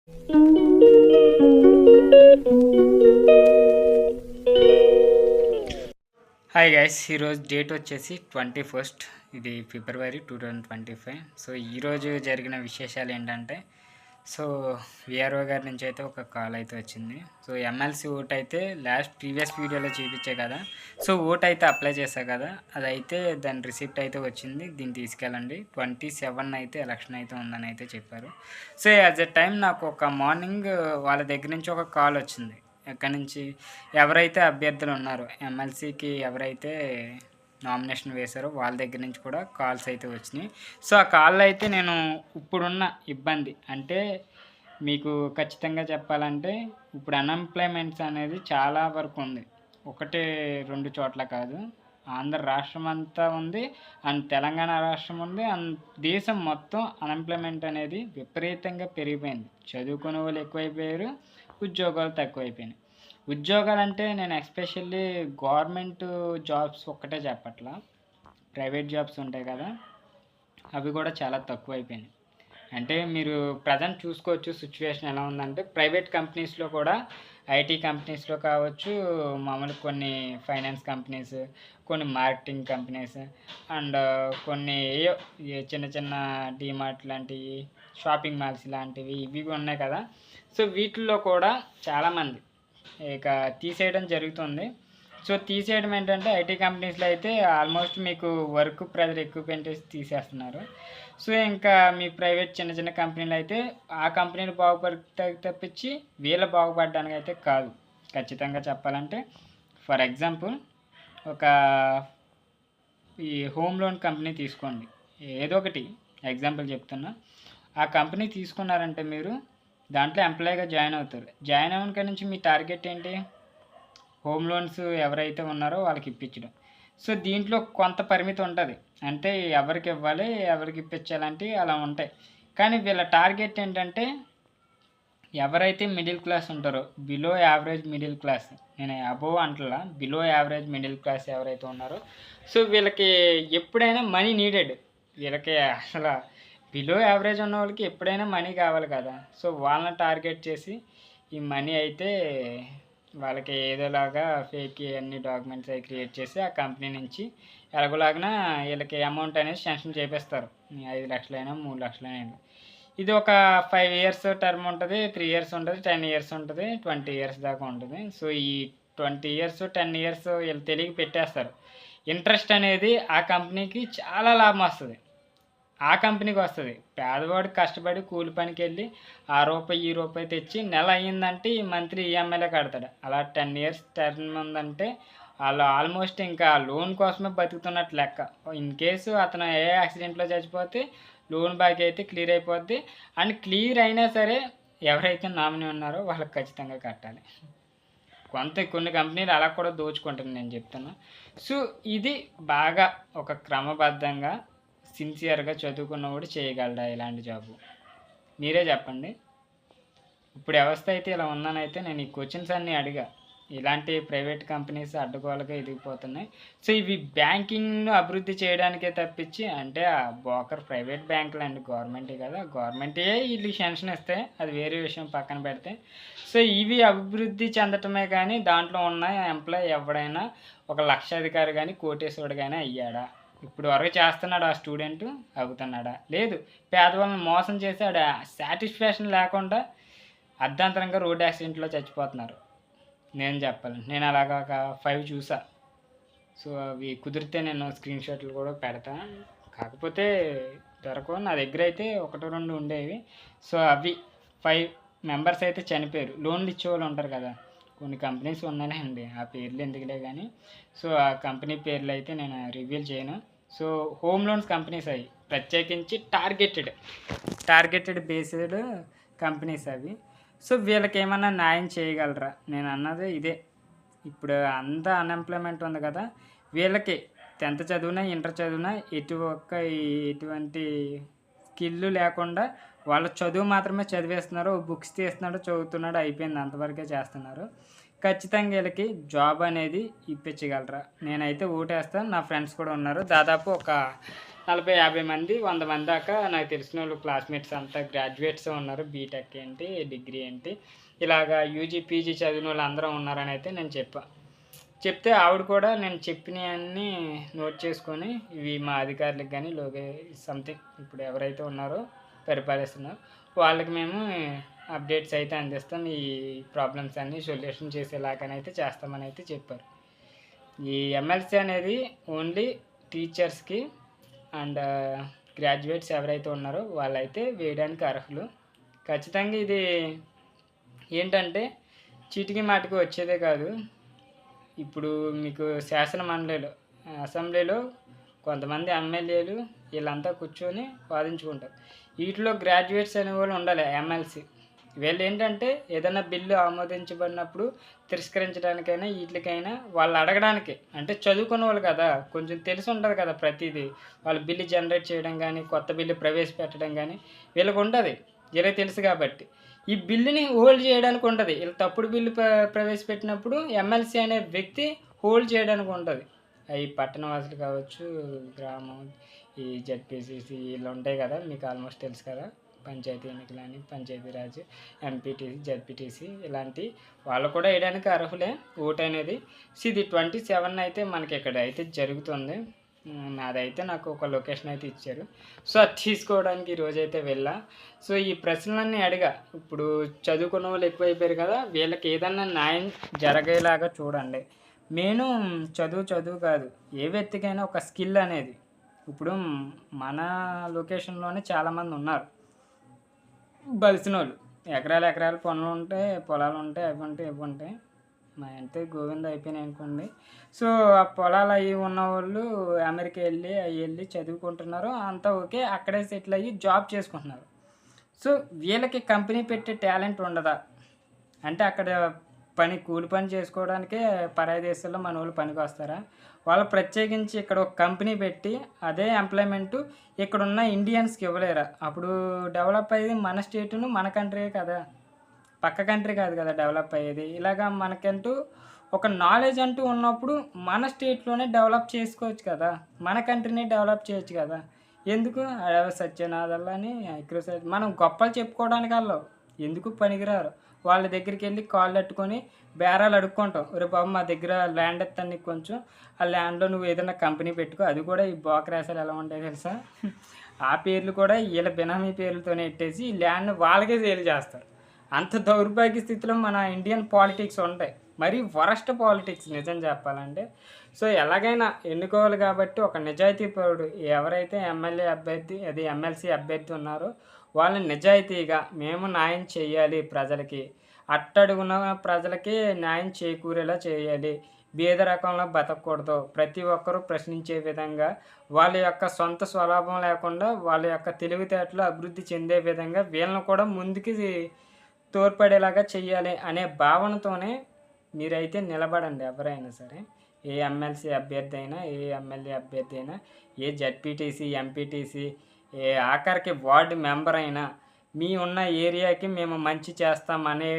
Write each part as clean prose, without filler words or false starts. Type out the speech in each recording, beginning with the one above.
Hi guys, ఈరోజు date వచ్చేసి 21 ఇది ఫిబ్రవరి 2025. సో ఈరోజు జరిగిన విశేషాలు ఏంటంటే, సో విఆర్ఓ గారి నుంచి అయితే ఒక కాల్ అయితే వచ్చింది. సో ఎమ్మెల్సీ ఓట్ అయితే ప్రీవియస్ వీడియోలో చూపించే కదా, సో ఓట్ అయితే అప్లై చేశా కదా, అదైతే దాని రిసిప్ట్ అయితే వచ్చింది, దీన్ని తీసుకెళ్ళండి, 27 అయితే ఎలక్షన్ అయితే ఉందని అయితే చెప్పారు. సో యాజ్ ఎ టైం నాకు ఒక మార్నింగ్ వాళ్ళ దగ్గర నుంచి ఒక కాల్ వచ్చింది. ఎక్కడి నుంచి ఎవరైతే అభ్యర్థులు ఉన్నారో ఎమ్మెల్సీకి ఎవరైతే నామినేషన్ వేశారో వాళ్ళ దగ్గర నుంచి కూడా కాల్స్ అయితే వచ్చినాయి. సో ఆ కాల్లో అయితే నేను ఇప్పుడున్న ఇబ్బంది అంటే మీకు ఖచ్చితంగా చెప్పాలంటే, ఇప్పుడు అన్ఎంప్లాయ్మెంట్స్ అనేది చాలా వరకు ఉంది. 1-2 చోట్ల కాదు, ఆంధ్ర రాష్ట్రం అంతా ఉంది, అండ్ తెలంగాణ రాష్ట్రం ఉంది, అండ్ దేశం మొత్తం అన్ఎంప్లాయ్మెంట్ అనేది విపరీతంగా పెరిగిపోయింది. చదువుకునే వాళ్ళు ఎక్కువైపోయారు, ఉద్యోగాలు తక్కువైపోయినాయి. ఉద్యోగాలు అంటే నేను ఎస్పెషల్లీ గవర్నమెంట్ జాబ్స్ ఒక్కటే చెప్పట్లా, ప్రైవేట్ జాబ్స్ ఉంటాయి కదా, అవి కూడా చాలా తక్కువైపోయినాయి. అంటే మీరు ప్రజెంట్ చూసుకోవచ్చు సిచ్యువేషన్ ఎలా ఉందంటే, ప్రైవేట్ కంపెనీస్లో కూడా ఐటీ కంపెనీస్లో కావచ్చు, మామూలు కొన్ని ఫైనాన్స్ కంపెనీస్, కొన్ని మార్కెటింగ్ కంపెనీస్, అండ్ కొన్ని చిన్న చిన్న డీమార్ట్ లాంటివి, షాపింగ్ మాల్స్ లాంటివి ఇవి ఉన్నాయి కదా. సో వీటిల్లో కూడా చాలామంది ఇక తీసేయడం జరుగుతుంది. సో తీసేయడం ఏంటంటే, ఐటీ కంపెనీస్లో అయితే ఆల్మోస్ట్ మీకు వర్క్ ప్రెజర్ ఎక్కువ పెట్టేసి తీసేస్తున్నారు. సో ఇంకా మీ ప్రైవేట్ చిన్న చిన్న కంపెనీలు అయితే ఆ కంపెనీలు బాగుపడతాయి తప్పించి వీళ్ళ బాగుపడడానికి అయితే కాదు. ఖచ్చితంగా చెప్పాలంటే, ఫర్ ఎగ్జాంపుల్ ఒక ఈ హోమ్ లోన్ కంపెనీ తీసుకోండి, ఏదో ఒకటి ఎగ్జాంపుల్ చెప్తున్నా. ఆ కంపెనీ తీసుకున్నారంటే మీరు దాంట్లో ఎంప్లాయీగా జాయిన్ అవుతారు. జాయిన్ అవ్వక నుంచి మీ టార్గెట్ ఏంటి? హోమ్ లోన్స్ ఎవరైతే ఉన్నారో వాళ్ళకి ఇప్పించడం. సో దీంట్లో కొంత పరిమితి ఉంటుంది, అంటే ఎవరికి ఇవ్వాలి ఎవరికి ఇప్పించాలంటే అలా ఉంటాయి. కానీ వీళ్ళ టార్గెట్ ఏంటంటే, ఎవరైతే మిడిల్ క్లాస్ ఉంటారో, బిలో యావరేజ్ మిడిల్ క్లాస్, నేను అబోవ్ అంటలా, బిలో యావరేజ్ మిడిల్ క్లాస్ ఎవరైతే ఉన్నారో, సో వీళ్ళకి ఎప్పుడైనా మనీ నీడెడ్. వీళ్ళకి అసలు బిలో యావరేజ్ ఉన్న వాళ్ళకి ఎప్పుడైనా మనీ కావాలి కదా. సో వాళ్ళని టార్గెట్ చేసి ఈ మనీ అయితే వాళ్ళకి ఏదోలాగా ఫేక్ అన్ని డాక్యుమెంట్స్ అవి క్రియేట్ చేసి ఆ కంపెనీ నుంచి ఎలాగోలాగినా వీళ్ళకి అమౌంట్ అనేది శాంక్షన్ చేపిస్తారు. 5 లక్షలైనా 3 లక్షలైనా. ఇది ఒక 5 ఇయర్స్ టర్మ్ ఉంటుంది, 3 ఇయర్స్ ఉంటుంది, 10 ఇయర్స్ ఉంటుంది, 20 ఇయర్స్ దాకా ఉంటుంది. సో ఈ 20 ఇయర్స్ 10 ఇయర్స్ వీళ్ళు తెలియక పెట్టేస్తారు. ఇంట్రెస్ట్ అనేది ఆ కంపెనీకి చాలా లాభం వస్తుంది, ఆ కంపెనీకి వస్తుంది. పేదవాడు కష్టపడి కూలి పనికి వెళ్ళి ఆ రూపాయి ఈ రూపాయి తెచ్చి నెల అయ్యిందంటే ఈ మంత్లీ ఈఎంఐలే కడతాడు. అలా 10 ఇయర్స్ టర్మ్ ఉందంటే వాళ్ళు ఆల్మోస్ట్ ఇంకా లోన్ కోసమే బతుకుతున్నట్టు లెక్క. ఇన్ కేసు అతను ఏ యాక్సిడెంట్లో చచ్చిపోతే లోన్ బాకీ అయితే క్లియర్ అయిపోద్ది, అండ్ క్లియర్ అయినా సరే ఎవరైతే నామినీ ఉన్నారో వాళ్ళకి ఖచ్చితంగా కట్టాలి. కొన్ని కంపెనీలు అలా కూడా దోచుకుంటాను నేను చెప్తున్నా. సో ఇది బాగా ఒక క్రమబద్ధంగా సిన్సియర్గా చదువుకున్నవాడు చేయగలడా ఇలాంటి జాబు? మీరే చెప్పండి. ఇప్పుడు వ్యవస్థ అయితే ఇలా ఉందనైతే నేను ఈ క్వశ్చన్స్ అన్నీ అడిగా. ఇలాంటి ప్రైవేట్ కంపెనీస్ అడ్డగోలుగా ఎదిగిపోతున్నాయి. సో ఇవి బ్యాంకింగ్ను అభివృద్ధి చేయడానికే తప్పించి, అంటే ఆ బ్రోకర్ ప్రైవేట్ బ్యాంకులు అండి, గవర్నమెంటే కదా, గవర్నమెంటే వీళ్ళు శాంక్షన్ ఇస్తే అది వేరే విషయం పక్కన పెడితే. సో ఇవి అభివృద్ధి చెందటమే కానీ దాంట్లో ఉన్న ఎంప్లాయ్ ఎవడైనా ఒక లక్షాధికారి కానీ కోటేశ్వరుడు కానీ అయ్యాడా? ఇప్పుడు వరకు చేస్తున్నాడు ఆ స్టూడెంట్, అవుతున్నాడా? లేదు. పేదవాళ్ళని మోసం చేసి ఆడ సాటిస్ఫాక్షన్ లేకుండా అర్ధాంతరంగా రోడ్ యాక్సిడెంట్లో చచ్చిపోతున్నారు. నేను చెప్పాలి, నేను అలాగా ఒక 5 చూసా. సో అవి కుదిరితే నేను స్క్రీన్ షాట్లు కూడా పెడతా, కాకపోతే దొరకవు. నా దగ్గర అయితే 1-2 ఉండేవి. సో అవి 5 మెంబర్స్ అయితే చనిపోయారు. లోన్లు ఇచ్చేవాళ్ళు ఉంటారు కదా, కొన్ని కంపెనీస్ ఉన్నాయండి, ఆ పేర్లు ఎందుకులే కానీ. సో ఆ కంపెనీ పేర్లు అయితే నేను రివీల్ చేయను. సో హోమ్ లోన్స్ కంపెనీస్ అవి ప్రత్యేకించి టార్గెటెడ్ బేస్డ్ కంపెనీస్ అవి. సో వీళ్ళకి ఏమన్నా న్యాయం చేయగలరా? నేను అన్నది ఇదే. ఇప్పుడు అంతా అన్ఎంప్లాయ్మెంట్ ఉంది కదా, వీళ్ళకి 10th చదివినా ఇంటర్ చదివినా ఎటువంటి స్కిల్ లేకుండా వాళ్ళ చదువు మాత్రమే చదివేస్తున్నారు, బుక్స్ తీస్తున్నాడు, చదువుతున్నాడు, అయిపోయింది, అంతవరకే చేస్తున్నారు. ఖచ్చితంగా వీళ్ళకి జాబ్ అనేది ఇప్పించగలరా? నేనైతే ఓటేస్తాను. నా ఫ్రెండ్స్ కూడా ఉన్నారు, దాదాపు ఒక 40-50 మంది 100 మంది దాకా నాకు తెలిసిన వాళ్ళు క్లాస్మేట్స్ అంతా గ్రాడ్యుయేట్స్ ఉన్నారు. బీటెక్ ఏంటి, డిగ్రీ ఏంటి, ఇలాగా యూజీ పీజీ చదివిన వాళ్ళు అందరూ ఉన్నారని అయితే నేను చెప్తే ఆవిడ కూడా నేను చెప్పినవన్నీ నోట్ చేసుకొని ఇవి మా అధికారులకు కానీ సంథింగ్ ఇప్పుడు ఎవరైతే ఉన్నారో పరిపాలిస్తున్నారో వాళ్ళకి మేము అప్డేట్స్ అయితే అందిస్తాం. ఈ ప్రాబ్లమ్స్ అన్నీ సొల్యూషన్ చేసేలాగానైతే చేస్తామని అయితే చెప్పారు. ఈ ఎమ్మెల్సీ అనేది ఓన్లీ టీచర్స్కి అండ్ గ్రాడ్యుయేట్స్ ఎవరైతే ఉన్నారో వాళ్ళైతే వేయడానికి అర్హులు. ఖచ్చితంగా ఇది ఏంటంటే చీటికి మాటికి వచ్చేదే కాదు. ఇప్పుడు మీకు శాసన మండలిలో అసెంబ్లీలో కొంతమంది ఎమ్మెల్యేలు వీళ్ళంతా కూర్చొని వాదించుకుంటారు. వీటిలో గ్రాడ్యుయేట్స్ అనేవాళ్ళు ఉండాలి. ఎమ్మెల్సీ వీళ్ళు ఏంటంటే ఏదైనా బిల్లు ఆమోదించబడినప్పుడు తిరస్కరించడానికైనా వీటికైనా వాళ్ళు అడగడానికి, అంటే చదువుకున్న వాళ్ళు కదా, కొంచెం తెలిసి ఉంటుంది కదా ప్రతిదీ. వాళ్ళు బిల్లు జనరేట్ చేయడం కానీ కొత్త బిల్లు ప్రవేశపెట్టడం కానీ వీళ్ళకి ఉంటుంది. వీళ్ళకి తెలుసు కాబట్టి ఈ బిల్లుని హోల్డ్ చేయడానికి ఉంటుంది. వీళ్ళు తప్పుడు బిల్లు ప్రవేశపెట్టినప్పుడు ఎమ్మెల్సీ అనే వ్యక్తి హోల్డ్ చేయడానికి ఉంటుంది. అవి పట్టణవాసులు కావచ్చు, గ్రామం, ఈ జెడ్పీసీసీ వీళ్ళు ఉంటాయి కదా, మీకు ఆల్మోస్ట్ తెలుసు కదా, పంచాయతీ ఎన్నికలని, పంచాయతీరాజ్, ఎంపీటీసీ, జెడ్పీటీసీ ఇలాంటి వాళ్ళు కూడా వేయడానికి అర్హులే ఓటు అనేది. ఇది 27 అయితే మనకి ఇక్కడ అయితే జరుగుతుంది. నాదైతే నాకు ఒక లొకేషన్ అయితే ఇచ్చారు. సో అది తీసుకోవడానికి ఈరోజు అయితే వెళ్ళా. సో ఈ ప్రశ్నలన్నీ అడిగా. ఇప్పుడు చదువుకున్న వాళ్ళు ఎక్కువైపోయారు కదా, వీళ్ళకి ఏదన్నా న్యాయం జరిగేలాగా చూడండి. మెయిన్ చదువు కాదు, ఏ వ్యక్తికైనా ఒక స్కిల్ అనేది. ఇప్పుడు మన లొకేషన్లోనే చాలామంది ఉన్నారు బలిసిన వాళ్ళు. ఎకరాలు పనులు ఉంటాయి, పొలాలు ఉంటాయి, ఇవి ఉంటాయి. మా అంటే గోవింద అయిపోయినాయి అనుకోండి. సో ఆ పొలాలు అవి ఉన్న వాళ్ళు అమెరికా వెళ్ళి చదువుకుంటున్నారు, అంతా ఓకే, అక్కడే సెటిల్ అయ్యి జాబ్ చేసుకుంటున్నారు. సో వీళ్ళకి కంపెనీ పెట్టే టాలెంట్ ఉండదా? అంటే అక్కడ కూలి పని చేసుకోవడానికే పరాయి దేశాల్లో మన వాళ్ళు పనికి వస్తారా? వాళ్ళు ప్రత్యేకించి ఇక్కడ ఒక కంపెనీ పెట్టి అదే ఎంప్లాయ్మెంటు ఇక్కడున్న ఇండియన్స్కి ఇవ్వలేరా? అప్పుడు డెవలప్ అయ్యేది మన స్టేటును, మన కంట్రీ కదా, పక్క కంట్రీ కాదు కదా డెవలప్ అయ్యేది. ఇలాగా మనకంటూ ఒక నాలెడ్జ్ అంటూ ఉన్నప్పుడు మన స్టేట్లోనే డెవలప్ చేసుకోవచ్చు కదా, మన కంట్రీని డెవలప్ చేయొచ్చు కదా. ఎందుకు సత్యనాథల్లని మనం గొప్పలు చెప్పుకోవడానికి వాళ్ళు ఎందుకు పనికిరారు? వాళ్ళ దగ్గరికి వెళ్ళి కాళ్ళు అట్టుకొని బేరాలు అడుక్కుంటాం. రే బాబు మా దగ్గర ల్యాండ్ ఎత్తాను నీకు కొంచెం, ఆ ల్యాండ్లో నువ్వు ఏదైనా కంపెనీ పెట్టుకో. అది కూడా ఈ బోకరాశాలు ఎలా ఉంటాయి తెలుసా? ఆ పేర్లు కూడా వీళ్ళ బినామీ పేర్లతోనే ఎట్టేసి ఈ ల్యాండ్ వాళ్ళకే సేల్ చేస్తారు. అంత దౌర్భాగ్య స్థితిలో మన ఇండియన్ పాలిటిక్స్ ఉంటాయి. మరీ వరస్ట్ పాలిటిక్స్ నిజం చెప్పాలంటే. సో ఎలాగైనా ఎన్నుకోవాలి కాబట్టి ఒక నిజాయితీ పరుడు ఎవరైతే ఎమ్మెల్యే అభ్యర్థి ఎమ్మెల్సీ అభ్యర్థి ఉన్నారో వాళ్ళని నిజాయితీగా మేము న్యాయం చేయాలి, ప్రజలకి అట్టడుగున ప్రజలకి న్యాయం చేకూరేలా చేయాలి, బీద రకంలో బతకూడదు, ప్రతి ఒక్కరూ ప్రశ్నించే విధంగా వాళ్ళ యొక్క సొంత స్వలాభం లేకుండా వాళ్ళ యొక్క తెలివితేటలు అభివృద్ధి చెందే విధంగా వీళ్ళని కూడా ముందుకి తోడ్పడేలాగా చెయ్యాలి అనే భావనతోనే మీరైతే నిలబడండి. ఎవరైనా సరే, ఏ ఎమ్మెల్సీ అభ్యర్థి అయినా, ఏ ఎమ్మెల్యే అభ్యర్థి అయినా, ఏ జడ్పీటీసీ, ఎంపీటీసీ, ఏ ఆఖరికి వార్డు మెంబర్ అయినా మీ ఉన్న ఏరియాకి మేము మంచి చేస్తామనే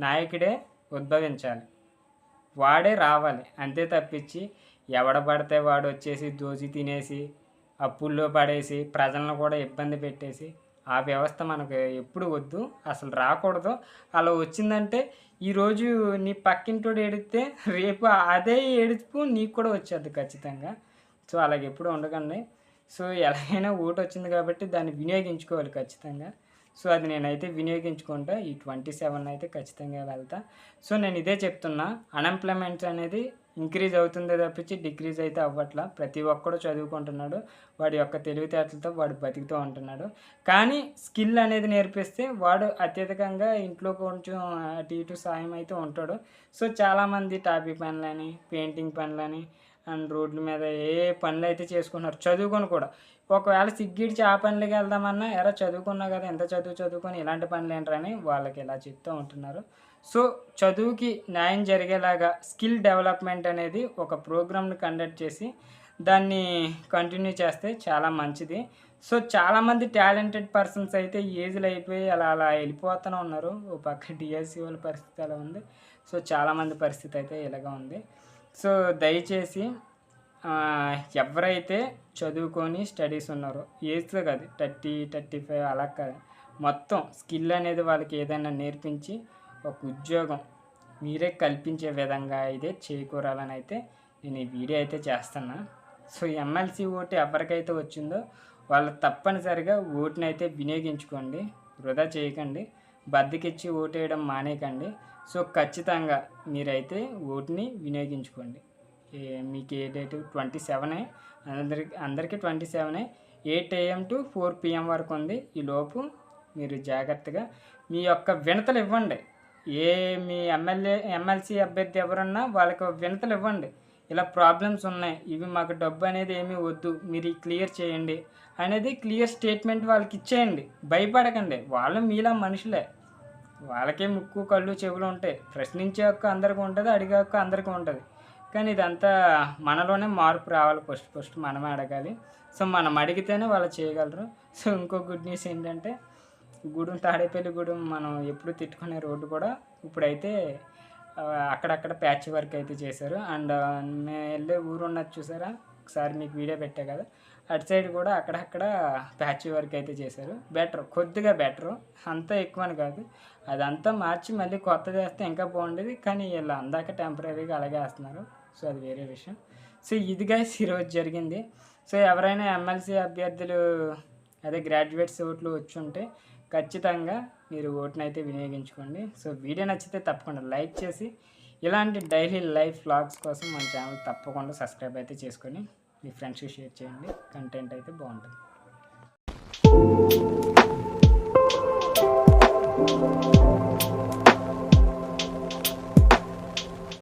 నాయకుడే ఉద్భవించాలి, వాడే రావాలి. అంతే తప్పించి ఎవడ పడితే వాడు వచ్చేసి దోచి తినేసి అప్పుల్లో పడేసి ప్రజలను కూడా ఇబ్బంది పెట్టేసి ఆ వ్యవస్థ మనకు ఎప్పుడు వద్దు, అసలు రాకూడదు. అలా వచ్చిందంటే ఈరోజు నీ పక్కింటోడు ఏడిస్తే రేపు అదే ఏడుపు నీకు కూడా వచ్చేది ఖచ్చితంగా. సో అలాగే ఎప్పుడు ఉండకండి. సో ఎలాగైనా ఓటు వచ్చింది కాబట్టి దాన్ని వినియోగించుకోవాలి ఖచ్చితంగా. సో అది నేనైతే వినియోగించుకుంటా. ఈ 27 అయితే ఖచ్చితంగా వెళ్తా. సో నేను ఇదే చెప్తున్నా, అన్ఎంప్లాయ్మెంట్ అనేది ఇంక్రీజ్ అవుతుందే తప్పించి డిక్రీజ్ అయితే అవ్వట్లా. ప్రతి ఒక్కడు చదువుకుంటున్నాడు, వాడి యొక్క తెలివితేటలతో వాడు బతుకుతూ ఉంటున్నాడు. కానీ స్కిల్ అనేది నేర్పిస్తే వాడు అత్యధికంగా ఇంట్లో కొంచెం అటు ఇటు సాయం అయితే ఉంటాడు. సో చాలామంది టాపీ పనులని, పెయింటింగ్ పనులని అండ్ రోడ్ల మీద ఏ పనులు అయితే చేసుకున్నారు చదువుకొని కూడా. ఒకవేళ సిగ్గిడిచి ఆ పనులకి వెళ్దామన్నా ఎరా చదువుకున్నావు కదా, ఎంత చదువుకొని ఇలాంటి పనులు ఏంటని వాళ్ళకి ఇలా చెప్తూ ఉంటున్నారు. సో చదువుకి న్యాయం జరిగేలాగా స్కిల్ డెవలప్మెంట్ అనేది ఒక ప్రోగ్రామ్ని కండక్ట్ చేసి దాన్ని కంటిన్యూ చేస్తే చాలా మంచిది. సో చాలామంది టాలెంటెడ్ పర్సన్స్ అయితే ఏజ్లు అయిపోయి అలా వెళ్ళిపోతూనే ఉన్నారు. ఓ పక్క డిఎస్సి వాళ్ళ పరిస్థితి అలా ఉంది. సో చాలామంది పరిస్థితి అయితే ఇలాగా ఉంది. సో దయచేసి ఎవరైతే చదువుకొని స్టడీస్ ఉన్నారో ఏజ్లో కాదు 30-35 అలా కాదు, మొత్తం స్కిల్ అనేది వాళ్ళకి ఏదైనా నేర్పించి ఒక ఉద్యోగం మీరే కల్పించే విధంగా అయితే చేకూరాలని అయితే నేను ఈ వీడియో అయితే చేస్తున్నా. సో ఎమ్మెల్సీ ఓటు ఎవరికైతే వచ్చిందో వాళ్ళు తప్పనిసరిగా ఓటుని అయితే వినియోగించుకోండి, వృధా చేయకండి, బద్దకిచ్చి ఓటు వేయడం మానేయకండి. సో ఖచ్చితంగా మీరైతే ఓటుని వినియోగించుకోండి. మీకు ఏ డేటు 27 అందరికీ 27 8 AM to 4 PM వరకు ఉంది. ఈ లోపు మీరు జాగ్రత్తగా మీ యొక్క వినతలు ఇవ్వండి. మీ ఎమ్మెల్సీ అభ్యర్థి ఎవరన్నా వాళ్ళకి వినతలు ఇవ్వండి. ఇలా ప్రాబ్లమ్స్ ఉన్నాయి, ఇవి మాకు డబ్బు అనేది ఏమీ వద్దు, మీరు క్లియర్ చేయండి అనేది క్లియర్ స్టేట్మెంట్ వాళ్ళకి ఇచ్చేయండి. భయపడకండి, వాళ్ళు మీలా మనుషులే, వాళ్ళకే ముక్కు కళ్ళు చెవులు ఉంటాయి. ప్రశ్నించే హక్కు అందరికీ ఉంటుంది, అడిగే హక్కు అందరికీ ఉంటుంది. కానీ ఇదంతా మనలోనే మార్పు రావాలి. ఫస్ట్ మనమే అడగాలి. సో మనం అడిగితేనే వాళ్ళు చేయగలరు. సో ఇంకో గుడ్ న్యూస్ ఏంటంటే తాడేపల్లి గూడెం మనం ఎప్పుడు తిట్టుకునే రోడ్డు కూడా ఇప్పుడైతే అక్కడక్కడ ప్యాచ్ వర్క్ అయితే చేశారు. అండ్ మేము వెళ్ళే ఊరు ఉన్నది చూసారా, ఒకసారి మీకు వీడియో పెట్టా కదా, అటు సైడ్ కూడా అక్కడక్కడ ప్యాచ్ వర్క్ అయితే చేశారు. కొద్దిగా బెటరు, అంతా ఎక్కువ అని కాదు. అదంతా మార్చి మళ్ళీ కొత్తది వేస్తే ఇంకా బాగుండేది, కానీ వీళ్ళు అందాక టెంపరీగా అలాగే వేస్తున్నారు. సో అది వేరే విషయం. సో ఇది గైస్ ఈరోజు జరిగింది. సో ఎవరైనా ఎమ్మెల్సీ అభ్యర్థులు గ్రాడ్యుయేట్స్ ఓట్లు వచ్చి ఉంటే ఖచ్చితంగా మీరు ఓటును అయితే వినియోగించుకోండి. సో వీడియో నచ్చితే తప్పకుండా లైక్ చేసి ఇలాంటి డైలీ లైఫ్ వ్లాగ్స్ కోసం మన ఛానల్ తప్పకుండా సబ్స్క్రైబ్ అయితే చేసుకొని మీ ఫ్రెండ్స్కి షేర్ చేయండి. కంటెంట్ అయితే బాగుంటుంది.